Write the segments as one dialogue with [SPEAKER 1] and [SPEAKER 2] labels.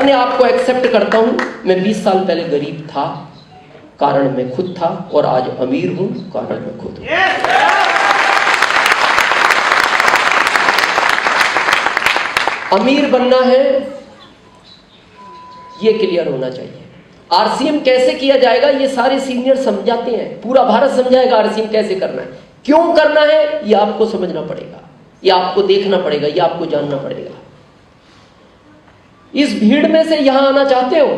[SPEAKER 1] अपने आप को एक्सेप्ट करता हूं, मैं 20 साल पहले गरीब था, कारण मैं खुद था, और आज अमीर हूं, कारण मैं खुद हूं। अमीर बनना है, ये क्लियर होना चाहिए। आरसीएम कैसे किया जाएगा ये सारे सीनियर समझाते हैं, पूरा भारत समझाएगा आरसीएम कैसे करना है, क्यों करना है, ये आपको समझना पड़ेगा, ये आपको देखना पड़ेगा, ये आपको जानना पड़ेगा। इस भीड़ में से यहां आना चाहते हो?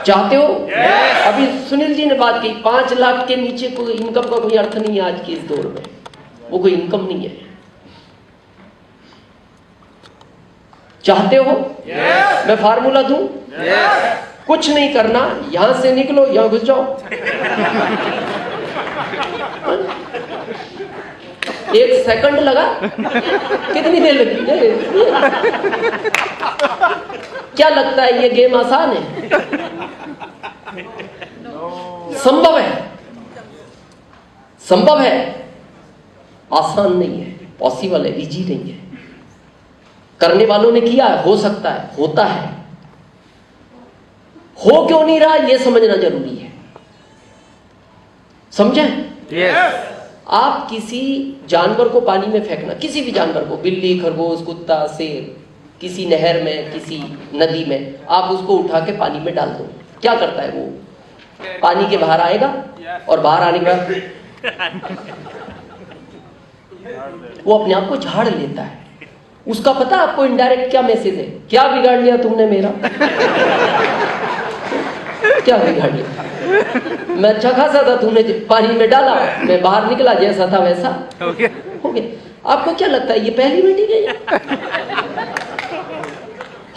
[SPEAKER 1] चाहते हो? अभी सुनील जी ने बात की, 5 लाख के नीचे कोई इनकम का कोई अर्थ नहीं है आज के इस दौर में, वो कोई इनकम नहीं है। चाहते हो? मैं फार्मूला दूं? कुछ नहीं करना, यहां से निकलो, यहां घुस जाओ। 1 सेकंड लगा? कितनी देर लगी? क्या लगता है ये गेम आसान है? संभव है, संभव है, आसान नहीं है, पॉसिबल है, इजी नहीं है। करने वालों ने किया है, हो सकता है, होता है। हो क्यों नहीं रहा ये समझना जरूरी है, समझे? आप किसी जानवर को पानी में फेंकना, किसी भी जानवर को, बिल्ली, खरगोश, कुत्ता, शेर, किसी नहर में, किसी नदी में, आप उसको उठा के पानी में डाल दो, क्या करता है वो? पानी के बाहर आएगा, और बाहर आने के बाद वो अपने आप को झाड़ लेता है। उसका पता आपको इनडायरेक्ट क्या मैसेज है? क्या बिगाड़ लिया तुमने मेरा? क्या बिगाड़ लिया? मैं अच्छा खासा था, तुमने पानी में डाला, मैं बाहर निकला, जैसा था वैसा हो गया। आपको क्या लगता है ये पहली मीटिंग है?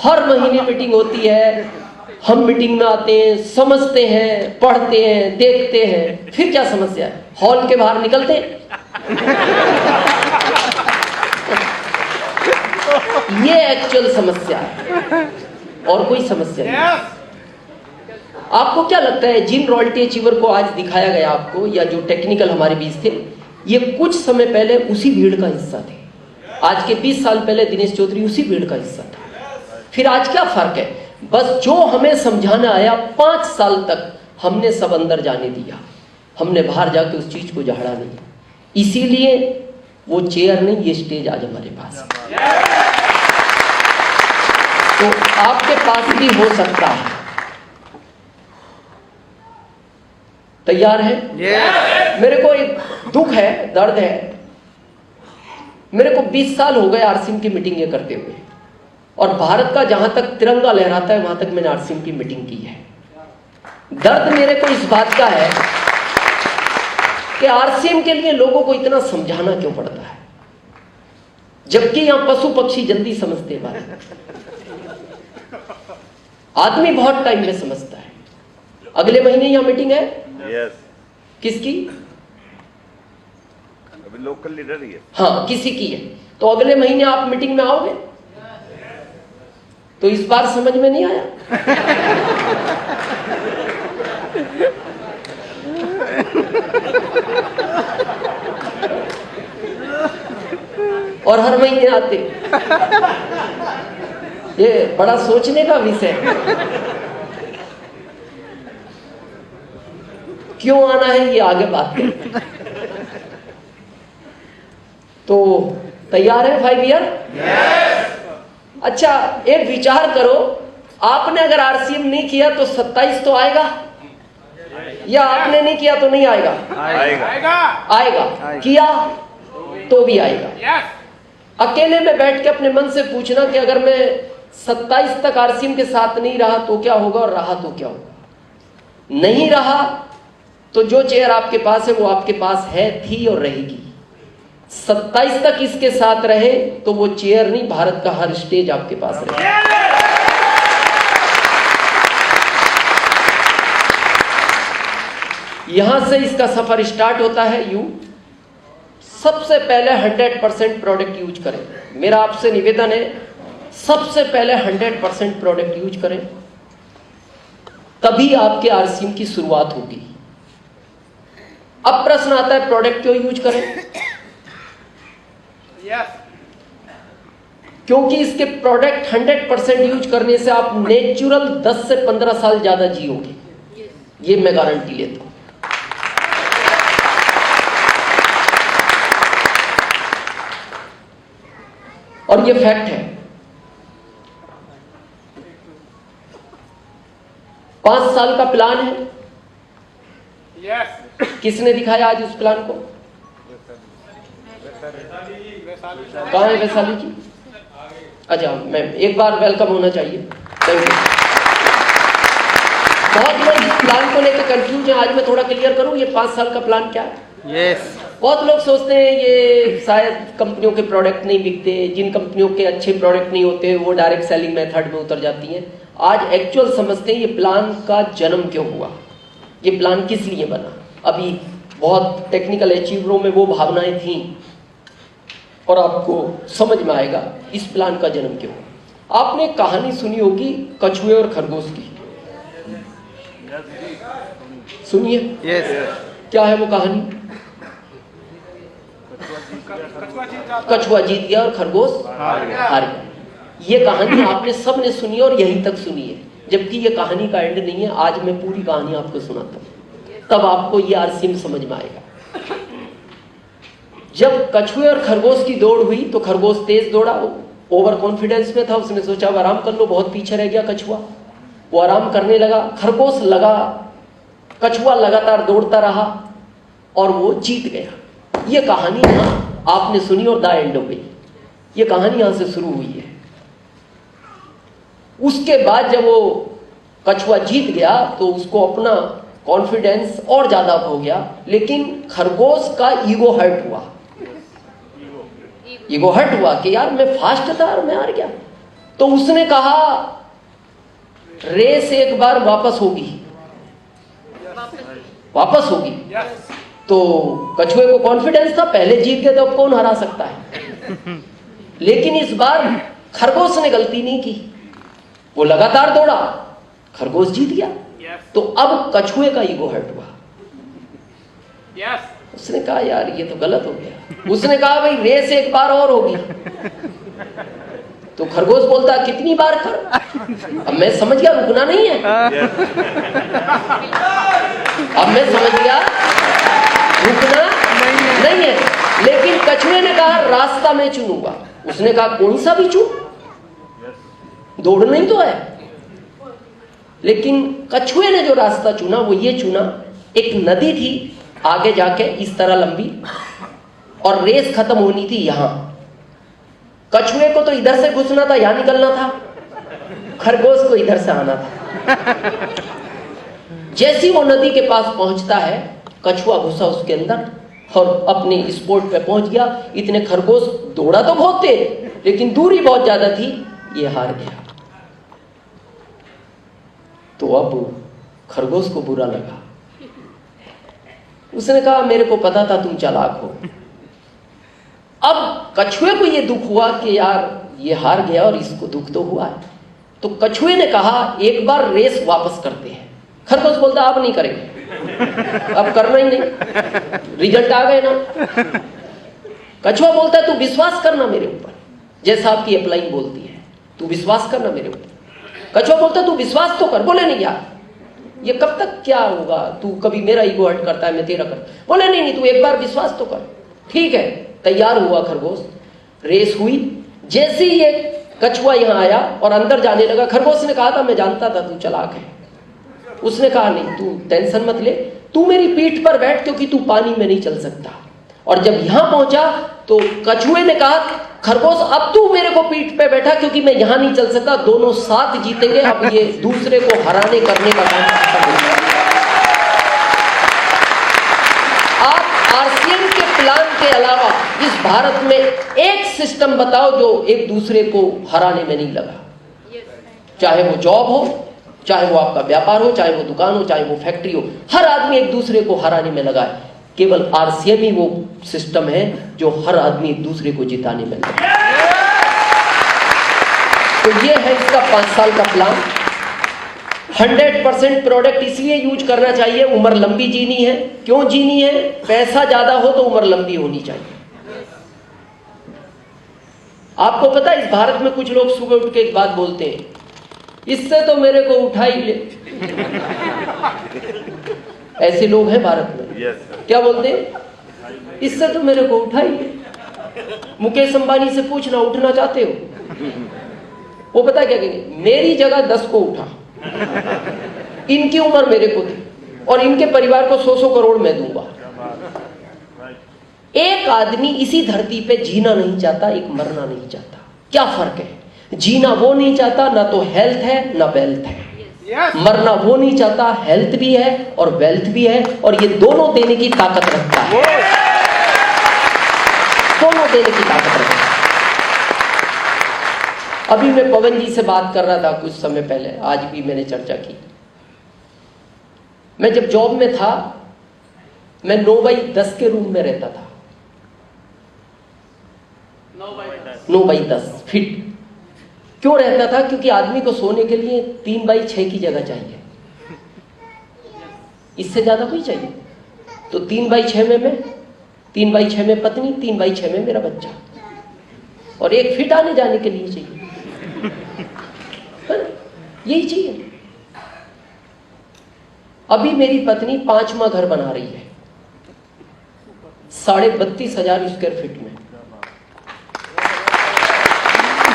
[SPEAKER 1] हर महीने मीटिंग होती है, हम मीटिंग में आते हैं, समझते हैं, पढ़ते हैं, देखते हैं, फिर क्या समस्या है? हॉल के बाहर निकलते हैं। ये एक्चुअल समस्या है, और कोई समस्या नहीं। आपको क्या लगता है जिन रॉयल्टी अचीवर को आज दिखाया गया आपको, या जो टेक्निकल हमारे बीच थे, ये कुछ समय पहले उसी भीड़ का हिस्सा थे। आज के 20 साल पहले दिनेश चौधरी उसी भीड़ का हिस्सा था। फिर आज क्या फर्क है? बस जो हमें समझाना आया 5 साल तक हमने सब अंदर जाने दिया, हमने बाहर जाके उस चीज को झाड़ा नहीं। इसीलिए वो चेयर नहीं, ये स्टेज आज हमारे पास है। तो आपके पास भी हो सकता है। तैयार है? मेरे को एक दुख है, दर्द है, मेरे को 20 साल हो गए आरसीएम की मीटिंग करते हुए, और भारत का जहां तक तिरंगा लहराता है वहां तक मैंने आरसीएम की मीटिंग की है। दर्द मेरे को इस बात का है कि आरसीएम के लिए लोगों को इतना समझाना क्यों पड़ता है, जबकि यहां पशु पक्षी जल्दी समझते हैं बात। आदमी बहुत टाइम में समझता है। अगले महीने यहां मीटिंग है। किसकी?
[SPEAKER 2] अभी लोकल लीडर ही है।
[SPEAKER 1] हाँ, किसी की है। तो अगले महीने आप मीटिंग में आओगे? तो इस बार समझ में नहीं आया? और हर महीने आते। ये बड़ा सोचने का विषय है। क्यों आना है ये आगे बात करें। तो तैयार है 5 ईयर? अच्छा, एक विचार करो, आपने अगर आरसीएम नहीं किया तो 27 तो आएगा, या आपने नहीं किया तो नहीं आएगा? आएगा। किया तो भी आएगा। अकेले में बैठ के अपने मन से पूछना कि अगर मैं 27 तक आरसीएम के साथ नहीं रहा तो क्या होगा, और रहा तो क्या होगा। नहीं रहा तो जो चेयर आपके पास है वो आपके पास है, थी और रहेगी। 27 तक इसके साथ रहे तो वो चेयर नहीं, भारत का हर स्टेज आपके पास रहे। यहां से इसका सफर स्टार्ट होता है। सबसे पहले 100% प्रोडक्ट यूज करें। मेरा आपसे निवेदन है, सबसे पहले 100% प्रोडक्ट यूज करें, तभी आपके आरसीएम की शुरुआत होगी। अब प्रश्न आता है प्रोडक्ट क्यों यूज करें? क्योंकि इसके प्रोडक्ट 100% यूज करने से आप नेचुरल 10 से 15 साल ज्यादा जियोगे, ये मैं गारंटी लेता हूं। और ये फैक्ट है। 5 साल का प्लान है। किसने दिखाया आज उस प्लान को? कहाँ है वैशाली जी? अच्छा, मैं एक बार वेलकम होना चाहिए। Thank you. बहुत लोग इस प्लान को लेकर कंफ्यूज है, आज मैं थोड़ा क्लियर करूं ये 5 साल का प्लान क्या है। बहुत लोग सोचते हैं ये शायद कंपनियों के प्रोडक्ट नहीं बिकते, जिन कंपनियों के अच्छे प्रोडक्ट नहीं होते वो डायरेक्ट सेलिंग मेथड में उतर जाती हैं। आज एक्चुअल समझते हैं ये प्लान का जन्म क्यों हुआ, ये प्लान किस लिए बना। अभी बहुत टेक्निकल अचीवरों में वो भावनाएं थी और आपको समझ में आएगा इस प्लान का जन्म क्यों हुआ। आपने कहानी सुनी होगी कछुए और खरगोश की, सुनिए। क्या है वो कहानी? कछुआ जीत गया और खरगोश हार गया। ये कहानी आपने सबने सुनी और यहीं तक सुनी है, जबकि ये कहानी का एंड नहीं है। आज मैं पूरी कहानी आपको सुनाता हूं, तब आपको ये आरसीएम समझ में आएगा। जब कछुए और खरगोश की दौड़ हुई तो खरगोश तेज दौड़ा, ओवर कॉन्फिडेंस में था, उसने सोचा अब आराम कर लो, बहुत पीछे रह गया कछुआ। वो आराम करने लगा, खरगोश लगा, कछुआ लगातार दौड़ता रहा और वो जीत गया। ये कहानी यहाँ आपने सुनी और द एंड हो गई। ये कहानी यहां से शुरू हुई है। उसके बाद जब वो कछुआ जीत गया तो उसको अपना कॉन्फिडेंस और ज्यादा हो गया, लेकिन खरगोश का ईगो हर्ट हुआ। ईगो हर्ट हुआ कि यार मैं फास्ट था और मैं हार गया। तो उसने कहा रेस एक बार वापस होगी, वापस होगी। तो कछुए को कॉन्फिडेंस था, पहले जीत गए तो अब कौन हरा सकता है। लेकिन इस बार खरगोश ने गलती नहीं की, वो लगातार दौड़ा, खरगोश जीत गया। तो अब कछुए का ईगो हर्ट हुआ। उसने कहा यार ये तो गलत हो गया। उसने कहा भाई रेस एक बार और होगी। तो खरगोश बोलता कितनी बार कर। अब मैं समझ गया रुकना नहीं है। अब मैं समझ गया रुकना नहीं है। लेकिन कछुए ने कहा रास्ता मैं चुनूंगा। उसने कहा कौन सा भी चुन, दौड़ना ही तो है। लेकिन कछुए ने जो रास्ता चुना वो ये चुना, एक नदी थी आगे जाके इस तरह लंबी, और रेस खत्म होनी थी यहां। कछुए को तो इधर से घुसना था, यहां निकलना था, खरगोश को इधर से आना था। जैसी वो नदी के पास पहुंचता है, कछुआ घुसा उसके अंदर और अपने स्पॉट पे पहुंच गया। इतने खरगोश दौड़ा तो बहुत थे, लेकिन दूरी बहुत ज्यादा थी, ये हार गया। तो अब खरगोश को बुरा लगा। उसने कहा मेरे को पता था तुम चालाक हो। अब कछुए को यह दुख हुआ कि यार ये हार गया और इसको दुख तो हुआ है। तो कछुए ने कहा एक बार रेस वापस करते हैं। खरगोश बोलता अब नहीं करेंगे, अब करना ही नहीं, रिजल्ट आ गए ना। कछुआ बोलता है तू विश्वास करना मेरे ऊपर, जैसा आपकी अपलाइन बोलती है, तू विश्वास करना मेरे ऊपर। कछुआ बोलता तू विश्वास तो कर। बोले नहीं यार ये कब तक क्या होगा, तू कभी मेरा ईगो हर्ट करता है, मैं तेरा कर। बोले नहीं तू एक बार विश्वास तो कर। ठीक है, तैयार हुआ खरगोश, रेस हुई। जैसे ही ये कछुआ यहां आया और अंदर जाने लगा, खरगोश ने कहा था मैं जानता था तू चालाक है। उसने कहा नहीं तू टेंशन मत ले, तू मेरी पीठ पर बैठ क्योंकि तू पानी में नहीं चल सकता। और जब यहां पहुंचा तो कछुए ने कहा खरगोश अब तू मेरे को पीठ पे बैठा क्योंकि मैं यहां नहीं चल सकता, दोनों साथ जीतेंगे। अब ये दूसरे को हराने करने का काम करता है। आप आरसीएम के प्लान के अलावा इस भारत में एक सिस्टम बताओ जो एक दूसरे को हराने में नहीं लगा। चाहे वो जॉब हो, चाहे वो आपका व्यापार हो, चाहे वो दुकान हो, चाहे वो फैक्ट्री हो, हर आदमी एक दूसरे को हराने में लगा है। केवल आरसीएम ही वो सिस्टम है जो हर आदमी एक दूसरे को जिताने में लगा है। तो ये है इसका 5 साल का प्लान। 100% प्रोडक्ट इसलिए यूज करना चाहिए, उम्र लंबी जीनी है। क्यों जीनी है? पैसा ज्यादा हो तो उम्र लंबी होनी चाहिए। आपको पता है इस भारत में कुछ लोग सुबह उठ के एक बात बोलते हैं, इससे तो मेरे को उठा ही ले। ऐसे लोग हैं भारत में। क्या बोलते हैं? इससे तो मेरे को उठा ही ले। मुकेश अंबानी से पूछना, उठना चाहते हो? वो पता क्या कहेंगे, मेरी जगह 10 को उठा, इनकी उम्र मेरे को दी और इनके परिवार को 100-100 करोड़ मैं दूंगा। एक आदमी इसी धरती पे जीना नहीं चाहता, एक मरना नहीं चाहता। क्या फर्क है? जीना वो नहीं चाहता, ना तो हेल्थ है ना वेल्थ है। मरना वो नहीं चाहता, हेल्थ भी है और वेल्थ भी है, और ये दोनों देने की ताकत रखता है। दोनों देने की ताकत रखता है। अभी मैं पवन जी से बात कर रहा था कुछ समय पहले, आज भी मैंने चर्चा की। मैं जब जॉब में था, मैं 9x10 के रूम में रहता था। 9x10 फीट क्यों रहता था? क्योंकि आदमी को सोने के लिए 3x6 की जगह चाहिए, इससे ज्यादा कोई चाहिए। तो 3x6 में मैं, 3x6 में पत्नी, 3x6 में मेरा बच्चा, और 1 फीट आने जाने के लिए चाहिए। यही चाहिए। अभी मेरी पत्नी 5वां घर बना रही है 32,500 स्क्वायर फीट में।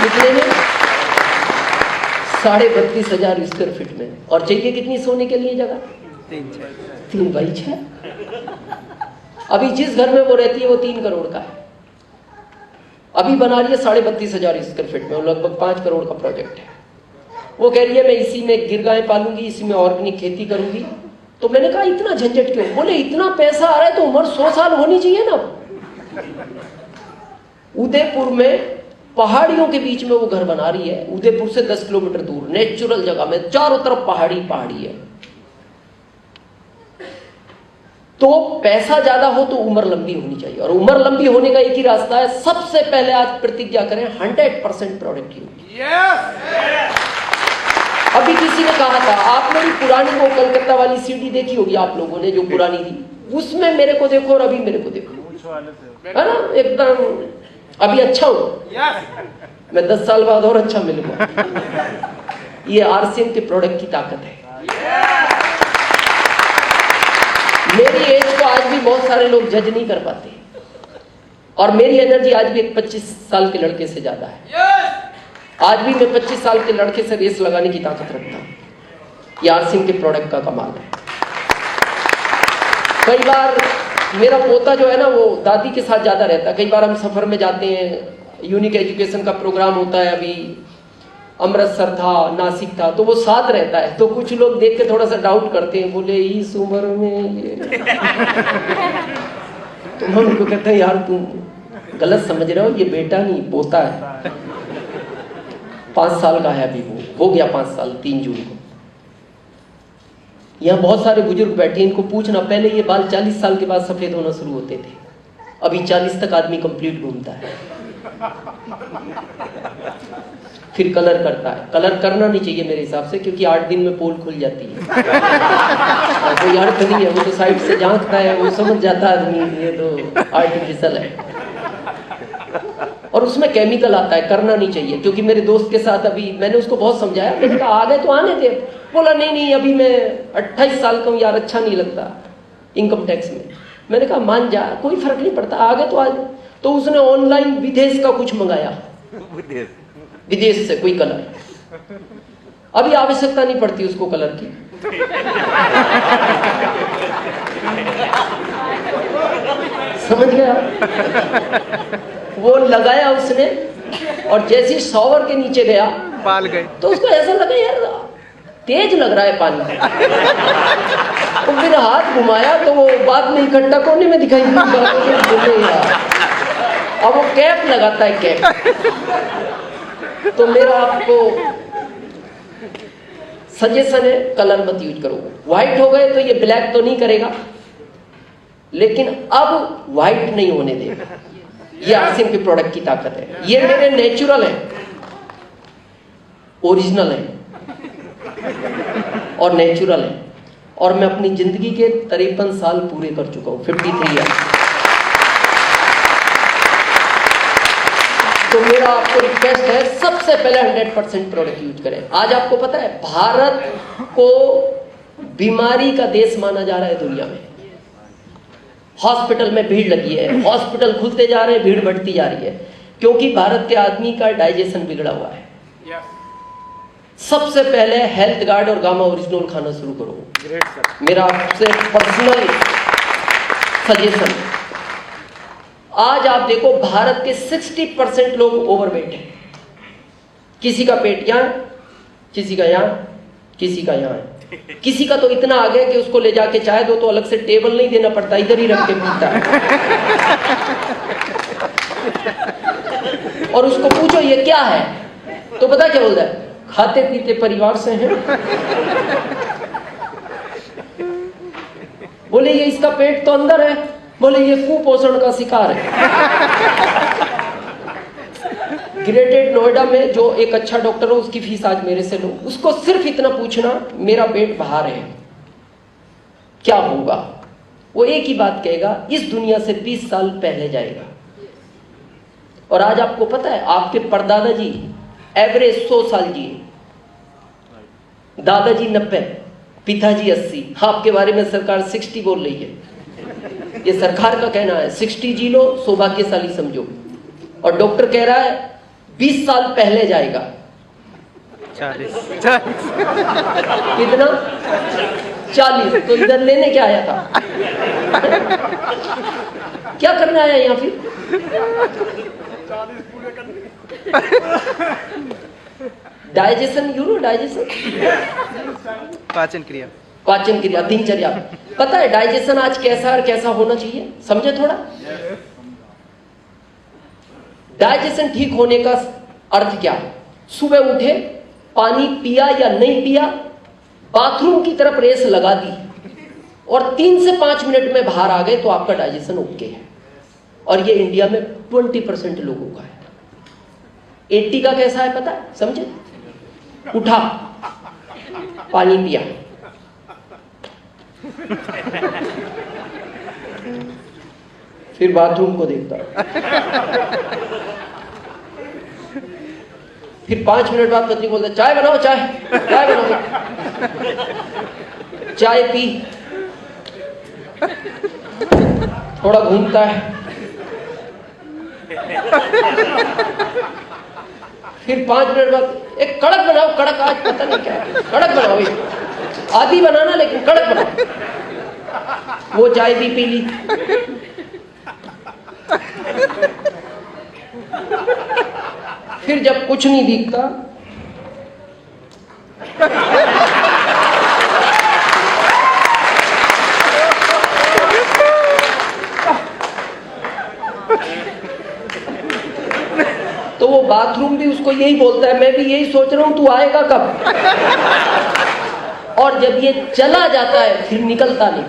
[SPEAKER 1] कितने में? 32,500 स्क्वायर फीट में। और चाहिए कितनी सोने के लिए जगह? 3x6। अभी जिस घर में वो रहती है वो 3 करोड़ का है, अभी बना रही है 32,500 स्क्वायर फीट में, लगभग 5 करोड़ का प्रोजेक्ट है। वो कह रही है मैं इसी में गिरगायें पालूंगी, इसी में ऑर्गेनिक खेती करूंगी। तो मैंने कहा इतना झंझट क्यों? बोले इतना पैसा आ रहा है तो उम्र 100 साल होनी चाहिए ना। उदयपुर में पहाड़ियों के बीच में वो घर बना रही है, उदयपुर से 10 किलोमीटर दूर, नेचुरल जगह में, चारों तरफ पहाड़ी पहाड़ी है। तो पैसा ज्यादा हो तो उम्र लंबी होनी चाहिए, और उम्र लंबी होने का एक ही रास्ता है। सबसे पहले आज प्रतिज्ञा करें 100% प्रोडक्टिविटी। अभी किसी ने कहा था, आप मेरी पुरानी वो कलकत्ता वाली सीडी देखी होगी आप लोगों ने, जो पुरानी थी, उसमें मेरे को देखो और अभी मेरे को देखो, है ना? एकदम अभी अच्छा हूं मैं, 10 साल बाद और अच्छा मिलूंगा। ये आरसीएम के प्रोडक्ट की ताकत है। मेरी एज को आज भी बहुत सारे लोग जज नहीं कर पाते, और मेरी एनर्जी आज भी एक 25 साल के लड़के से ज्यादा है। आज भी मैं 25 साल के लड़के से रेस लगाने की ताकत रखता हूं। ये आरसीएम के प्रोडक्ट का कमाल है। कई बार मेरा पोता जो है ना, वो दादी के साथ ज्यादा रहता है। कई बार हम सफर में जाते हैं, यूनिक एजुकेशन का प्रोग्राम होता है, अभी अमृतसर था, नासिक था, तो वो साथ रहता है। तो कुछ लोग देख के थोड़ा सा डाउट करते हैं, बोले इस उम्र में ये तो हम उनको कहते हैं यार तुम गलत समझ रहे हो, ये बेटा नहीं पोता है। 5 साल का है अभी, वो हो गया 5 साल 3 जून को। यहाँ बहुत सारे बुजुर्ग बैठे, इनको पूछना, पहले ये बाल 40 साल के बाद सफेद होना शुरू होते थे, अभी 40 तक आदमी कंप्लीट घूमता है। फिर कलर करता है। कलर करना नहीं चाहिए मेरे हिसाब से, क्योंकि 8 दिन में पोल खुल जाती है। कोई अर्थ नहीं है, वो तो साइड से झांकता है, वो समझ जाता है आदमी ये तो आर्टिफिशियल है, और उसमें केमिकल आता है। करना नहीं चाहिए। क्योंकि मेरे दोस्त के साथ अभी मैंने उसको बहुत समझाया, मैंने कहा आगे तो आने दे। बोला नहीं अभी मैं 28 साल का हूँ यार, अच्छा नहीं लगता इनकम टैक्स में। मैंने कहा मान जा, कोई फर्क नहीं पड़ता, आगे तो आज। तो उसने ऑनलाइन विदेश का कुछ मंगाया, विदेश से कोई कलर। अभी आवश्यकता नहीं पड़ती उसको कलर की। समझ गया? वो लगाया उसने, और जैसे ही शॉवर के नीचे गया
[SPEAKER 2] पाल गए,
[SPEAKER 1] तो उसको ऐसा लगा यार तेज लग रहा है पानी। तो फिर हाथ घुमाया तो वो बाद में इकट्ठा कोने में दिखाई दी। अब वो कैप लगाता है, कैप। तो मेरा आपको सजेशन है, कलर मत यूज करो। व्हाइट हो गए तो ये ब्लैक तो नहीं करेगा, लेकिन अब व्हाइट नहीं होने देगा। ये आरसीएम के प्रोडक्ट की ताकत है। ये मेरे नेचुरल है, ओरिजिनल है और नेचुरल है, और मैं अपनी जिंदगी के 53 साल पूरे कर चुका हूं, 53 ईयर। तो मेरा आपको रिक्वेस्ट है, सबसे पहले 100% प्रोडक्ट यूज करें। आज आपको पता है भारत को बीमारी का देश माना जा रहा है दुनिया में। हॉस्पिटल में भीड़ लगी है, हॉस्पिटल खुलते जा रहे हैं, भीड़ बढ़ती जा रही है, क्योंकि भारत के आदमी का डाइजेशन बिगड़ा हुआ है। सबसे पहले हेल्थ गार्ड और गामा ओरिजिनल खाना शुरू करो। मेरा आपसे पर्सनल सजेशन। आज आप देखो भारत के 60% लोग ओवरवेट हैं। किसी का पेट यहां, किसी का यहां, किसी का यहां है। किसी का तो इतना आ गया कि उसको ले जाके चाय दो तो अलग से टेबल नहीं देना पड़ता, इधर ही रख के पीता है। और उसको पूछो ये क्या है, तो पता क्या बोलता है, खाते पीते परिवार से हैं। बोले ये इसका पेट तो अंदर है, बोले ये कुपोषण का शिकार है। ग्रेटेड नोएडा में जो एक अच्छा डॉक्टर हो, उसकी फीस आज मेरे से लो, उसको सिर्फ इतना पूछना मेरा पेट बाहर है क्या होगा, वो एक ही बात कहेगा, इस दुनिया से 20 साल पहले जाएगा। और आज आपको पता है आपके परदादा जी एवरेज 100 साल जिए, दादाजी 90, पिताजी 80। आपके बारे में सरकार 60 बोल रही है, ये सरकार का कहना है। 60 जी लो, सौभाग्यशाली समझो। और डॉक्टर कह रहा है 20 साल पहले जाएगा।
[SPEAKER 2] 40
[SPEAKER 1] कितना? 40। तो इधर लेने क्या आया था? क्या करने आया यहाँ फिर?
[SPEAKER 3] 40 पूरे करने।
[SPEAKER 1] डाइजेशन, यूरो डाइजेशन,
[SPEAKER 2] पाचन क्रिया,
[SPEAKER 1] पाचन क्रिया, दिनचर्या। पता है डाइजेशन आज कैसा और कैसा होना चाहिए, समझे थोड़ा? डाइजेशन ठीक होने का अर्थ क्या है? सुबह उठे, पानी पिया या नहीं पिया, बाथरूम की तरफ रेस लगा दी और 3 से 5 मिनट में बाहर आ गए तो आपका डाइजेशन ओके है। और ये इंडिया में 20% लोगों का है। 80 का कैसा है पता है, समझे? उठा, पानी पिया, फिर बाथरूम को देखता, फिर 5 मिनट बाद पत्नी बोलता चाय बनाओ, चाय चाय बनाओ, चाय पी, थोड़ा घूमता है, फिर 5 मिनट बाद एक कड़क बनाओ, कड़क आज पता नहीं क्या है, कड़क बनाओ, एक आधी बनाना लेकिन कड़क बनाओ। वो चाय भी पी ली, फिर जब कुछ नहीं दिखता तो वो बाथरूम भी उसको यही बोलता है, मैं भी यही सोच रहा हूं तू आएगा कब। और जब ये चला जाता है फिर निकलता नहीं।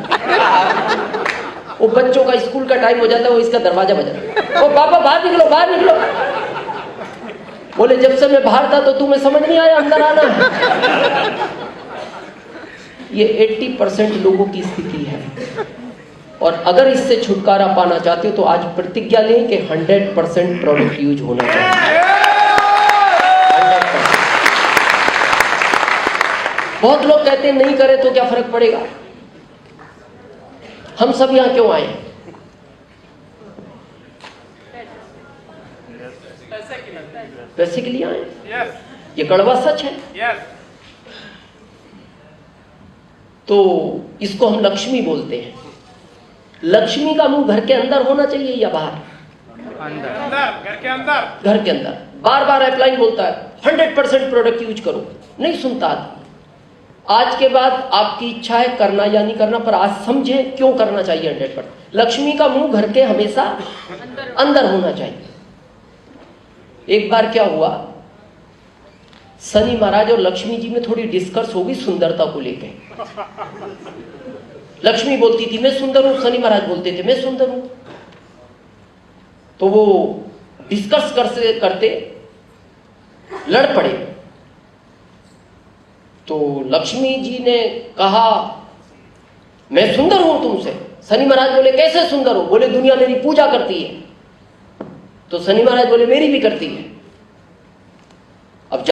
[SPEAKER 1] वो बच्चों का स्कूल का टाइम हो जाता है, वो इसका दरवाजा बजाता है, ओ पापा बाहर निकलो, बाहर निकलो। बोले जब से मैं बाहर था तो तुम्हें समझ नहीं आया अंदर आना है। ये 80% लोगों की स्थिति है। और अगर इससे छुटकारा पाना चाहते हो तो आज प्रतिज्ञा लें कि 100% प्रोडक्ट यूज होना चाहिए। 100%। बहुत लोग कहते हैं नहीं करे तो क्या फर्क पड़ेगा। हम सब यहां क्यों आए? पैसे के लिए आए। ये कड़वा सच है। तो इसको हम लक्ष्मी बोलते हैं। लक्ष्मी का मुंह घर के अंदर होना चाहिए या बाहर?
[SPEAKER 2] अंदर,
[SPEAKER 3] घर के अंदर।
[SPEAKER 1] घर के अंदर। बार बार अपलाइन बोलता है 100% प्रोडक्ट यूज करो, नहीं सुनता आदमी। आज के बाद आपकी इच्छा है करना या नहीं करना, पर आज समझे क्यों करना चाहिए 100%। लक्ष्मी का मुंह घर के हमेशा अंदर होना चाहिए। एक बार क्या हुआ, शनि महाराज और लक्ष्मी जी में थोड़ी डिस्कस होगी सुंदरता को लेकर। लक्ष्मी बोलती थी मैं सुंदर हूं, शनि महाराज बोलते थे मैं सुंदर हूं। तो वो डिस्कस करते लड़ पड़े। तो लक्ष्मी जी ने कहा मैं सुंदर हूं तुमसे। शनि महाराज बोले कैसे सुंदर हो? बोले दुनिया मेरी पूजा करती है। तो शनि महाराज बोले मेरी भी करती है।